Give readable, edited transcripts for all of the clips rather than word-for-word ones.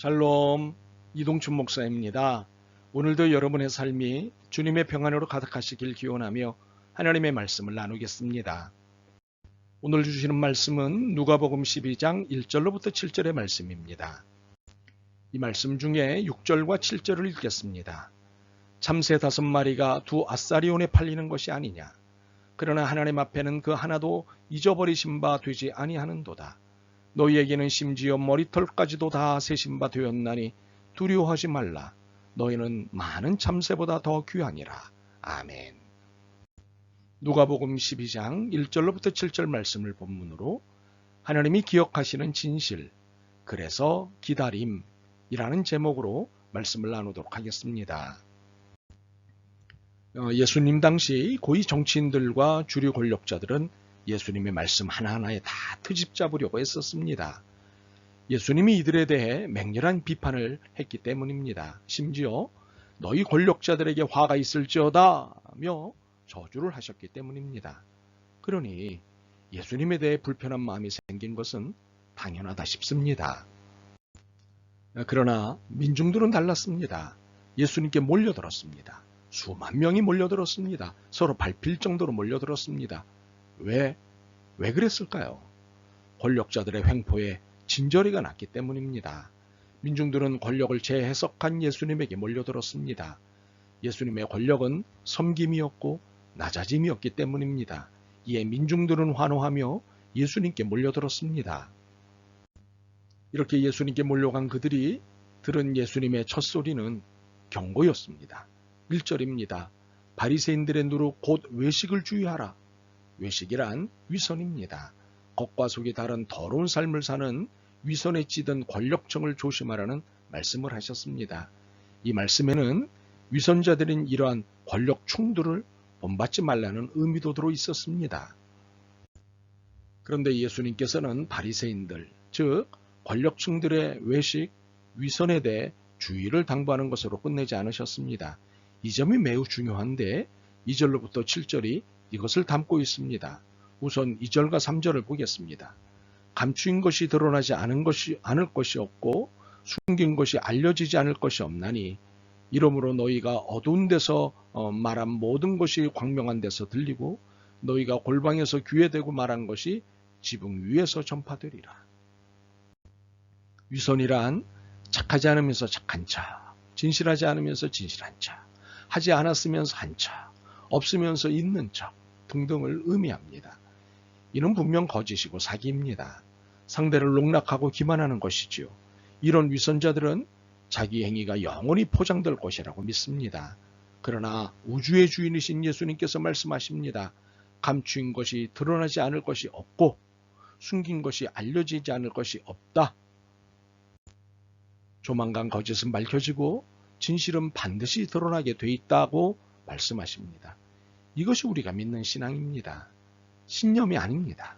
샬롬, 이동춘 목사입니다. 오늘도 여러분의 삶이 주님의 평안으로 가득하시길 기원하며 하나님의 말씀을 나누겠습니다. 오늘 주시는 말씀은 누가복음 12장 1절로부터 7절의 말씀입니다. 이 말씀 중에 6절과 7절을 읽겠습니다. 참새 5마리가 두 아사리온에 팔리는 것이 아니냐. 그러나 하나님 앞에는 그 하나도 잊어버리신 바 되지 아니하는도다. 너희에게는 심지어 머리털까지도 다 세신 바 되었나니 두려워하지 말라. 너희는 많은 참새보다 더 귀하니라. 아멘. 누가복음 12장 1절로부터 7절 말씀을 본문으로 하나님이 기억하시는 진실, 그래서 기다림이라는 제목으로 말씀을 나누도록 하겠습니다. 예수님 당시 고위 정치인들과 주류 권력자들은 예수님의 말씀 하나하나에 다 트집 잡으려고 했었습니다. 예수님이 이들에 대해 맹렬한 비판을 했기 때문입니다. 심지어 너희 권력자들에게 화가 있을지어다며 저주를 하셨기 때문입니다. 그러니 예수님에 대해 불편한 마음이 생긴 것은 당연하다 싶습니다. 그러나 민중들은 달랐습니다. 예수님께 몰려들었습니다. 수만 명이 몰려들었습니다. 서로 밟힐 정도로 몰려들었습니다. 왜 그랬을까요? 권력자들의 횡포에 진저리가 났기 때문입니다. 민중들은 권력을 재해석한 예수님에게 몰려들었습니다. 예수님의 권력은 섬김이었고 낮아짐이었기 때문입니다. 이에 민중들은 환호하며 예수님께 몰려들었습니다. 이렇게 예수님께 몰려간 그들이 들은 예수님의 첫 소리는 경고였습니다. 1절입니다. 바리새인들의 누룩 곧 외식을 주의하라. 외식이란 위선입니다. 겉과 속이 다른 더러운 삶을 사는 위선에 찌든 권력층을 조심하라는 말씀을 하셨습니다. 이 말씀에는 위선자들인 이러한 권력 충돌을 본받지 말라는 의미도 들어 있었습니다. 그런데 예수님께서는 바리새인들, 즉 권력층들의 외식, 위선에 대해 주의를 당부하는 것으로 끝내지 않으셨습니다. 이 점이 매우 중요한데 2절로부터 7절이 이것을 담고 있습니다. 우선 2절과 3절을 보겠습니다. 감추인 것이 드러나지 않을 것이 없고 숨긴 것이 알려지지 않을 것이 없나니 이러므로 너희가 어두운 데서 말한 모든 것이 광명한 데서 들리고 너희가 골방에서 귀에 대고 말한 것이 지붕 위에서 전파되리라. 위선이란 착하지 않으면서 착한 차, 진실하지 않으면서 진실한 차, 하지 않았으면서 한 차, 없으면서 있는 척 등등을 의미합니다. 이는 분명 거짓이고 사기입니다. 상대를 농락하고 기만하는 것이지요. 이런 위선자들은 자기 행위가 영원히 포장될 것이라고 믿습니다. 그러나 우주의 주인이신 예수님께서 말씀하십니다. 감추인 것이 드러나지 않을 것이 없고 숨긴 것이 알려지지 않을 것이 없다. 조만간 거짓은 밝혀지고 진실은 반드시 드러나게 돼 있다고 말씀하십니다. 이것이 우리가 믿는 신앙입니다. 신념이 아닙니다.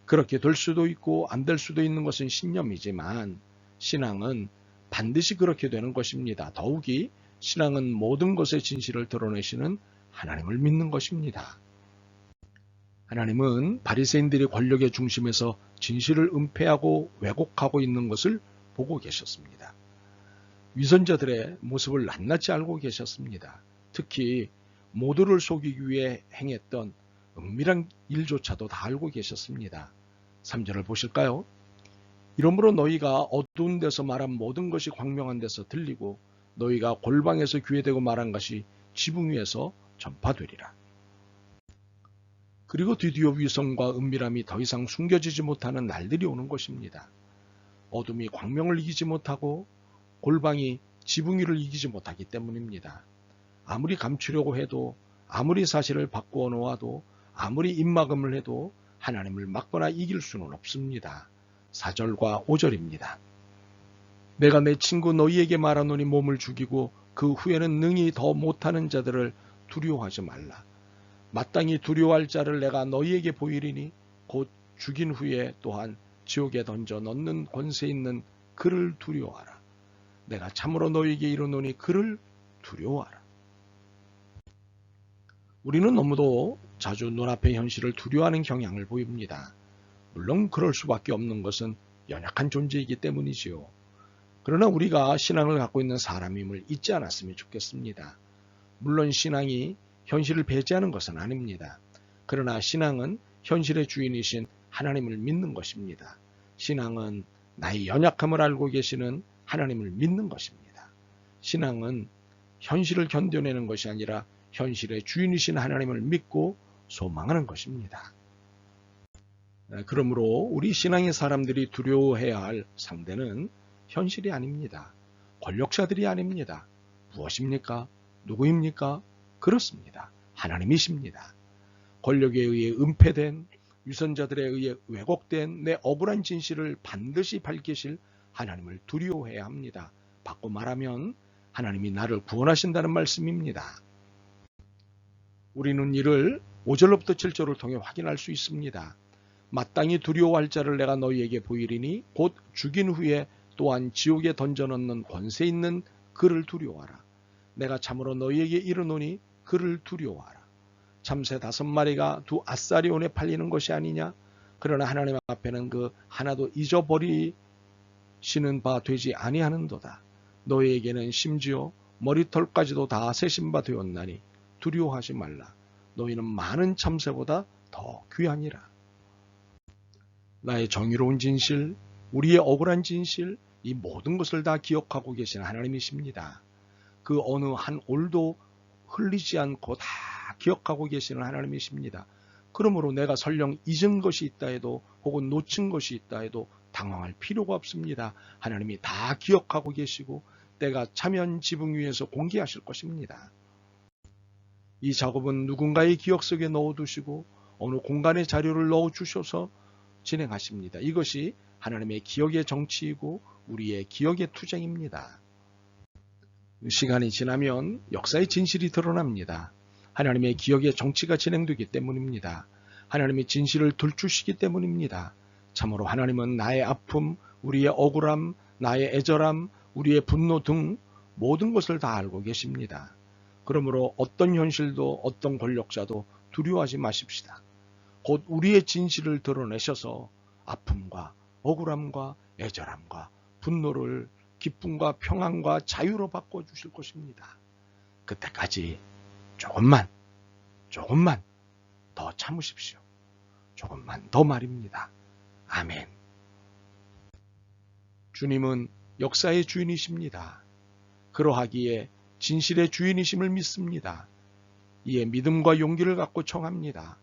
그렇게 될 수도 있고 안 될 수도 있는 것은 신념이지만 신앙은 반드시 그렇게 되는 것입니다. 더욱이 신앙은 모든 것의 진실을 드러내시는 하나님을 믿는 것입니다. 하나님은 바리새인들이 권력의 중심에서 진실을 은폐하고 왜곡하고 있는 것을 보고 계셨습니다. 위선자들의 모습을 낱낱이 알고 계셨습니다. 특히 모두를 속이기 위해 행했던 은밀한 일조차도 다 알고 계셨습니다. 3절을 보실까요? 이러므로 너희가 어두운 데서 말한 모든 것이 광명한 데서 들리고 너희가 골방에서 귀에 대고 말한 것이 지붕 위에서 전파되리라. 그리고 드디어 위선과 은밀함이 더 이상 숨겨지지 못하는 날들이 오는 것입니다. 어둠이 광명을 이기지 못하고 골방이 지붕 위를 이기지 못하기 때문입니다. 아무리 감추려고 해도 아무리 사실을 바꾸어 놓아도 아무리 입막음을 해도 하나님을 막거나 이길 수는 없습니다. 4절과 5절입니다. 내가 내 친구 너희에게 말하노니 몸을 죽이고 그 후에는 능히 더 못하는 자들을 두려워하지 말라. 마땅히 두려워할 자를 내가 너희에게 보이리니 곧 죽인 후에 또한 지옥에 던져 넣는 권세 있는 그를 두려워하라. 내가 참으로 너희에게 이르노니 그를 두려워하라. 우리는 너무도 자주 눈앞의 현실을 두려워하는 경향을 보입니다. 물론 그럴 수밖에 없는 것은 연약한 존재이기 때문이지요. 그러나 우리가 신앙을 갖고 있는 사람임을 잊지 않았으면 좋겠습니다. 물론 신앙이 현실을 배제하는 것은 아닙니다. 그러나 신앙은 현실의 주인이신 하나님을 믿는 것입니다. 신앙은 나의 연약함을 알고 계시는 하나님을 믿는 것입니다. 신앙은 현실을 견뎌내는 것이 아니라 현실의 주인이신 하나님을 믿고 소망하는 것입니다. 그러므로 우리 신앙의 사람들이 두려워해야 할 상대는 현실이 아닙니다. 권력자들이 아닙니다. 무엇입니까? 누구입니까? 그렇습니다. 하나님이십니다. 권력에 의해 은폐된, 위선자들에 의해 왜곡된 내 억울한 진실을 반드시 밝히실 하나님을 두려워해야 합니다. 바꿔 말하면 하나님이 나를 구원하신다는 말씀입니다. 우리는 이를 5절로부터 7절을 통해 확인할 수 있습니다. 마땅히 두려워할 자를 내가 너희에게 보이리니 곧 죽인 후에 또한 지옥에 던져넣는 권세 있는 그를 두려워하라. 내가 참으로 너희에게 이르노니 그를 두려워하라. 참새 5마리가 두 아사리온에 팔리는 것이 아니냐? 그러나 하나님 앞에는 그 하나도 잊어버리시는 바 되지 아니하는도다. 너희에게는 심지어 머리털까지도 다 세신 바 되었나니 두려워하지 말라. 너희는 많은 참새보다 더 귀하니라. 나의 정의로운 진실, 우리의 억울한 진실, 이 모든 것을 다 기억하고 계신 하나님이십니다. 그 어느 한 올도 흘리지 않고 다 기억하고 계시는 하나님이십니다. 그러므로 내가 설령 잊은 것이 있다 해도 혹은 놓친 것이 있다 해도 당황할 필요가 없습니다. 하나님이 다 기억하고 계시고 때가 차면 지붕 위에서 공개하실 것입니다. 이 작업은 누군가의 기억 속에 넣어두시고 어느 공간에 자료를 넣어주셔서 진행하십니다. 이것이 하나님의 기억의 정치이고 우리의 기억의 투쟁입니다. 시간이 지나면 역사의 진실이 드러납니다. 하나님의 기억의 정치가 진행되기 때문입니다. 하나님의 진실을 들추시기 때문입니다. 참으로 하나님은 나의 아픔, 우리의 억울함, 나의 애절함, 우리의 분노 등 모든 것을 다 알고 계십니다. 그러므로 어떤 현실도 어떤 권력자도 두려워하지 마십시다. 곧 우리의 진실을 드러내셔서 아픔과 억울함과 애절함과 분노를 기쁨과 평안과 자유로 바꿔주실 것입니다. 그때까지 조금만 더 참으십시오. 조금만 더 말입니다. 아멘. 주님은 역사의 주인이십니다. 그러하기에 진실의 주인이심을 믿습니다. 이에 믿음과 용기를 갖고 청합니다.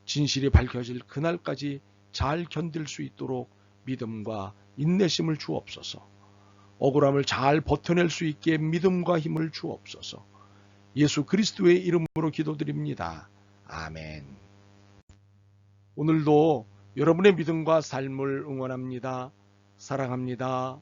진실이 밝혀질 그날까지 잘 견딜 수 있도록 믿음과 인내심을 주옵소서. 억울함을 잘 버텨낼 수 있게 믿음과 힘을 주옵소서. 예수 그리스도의 이름으로 기도드립니다. 아멘. 오늘도 여러분의 믿음과 삶을 응원합니다. 사랑합니다.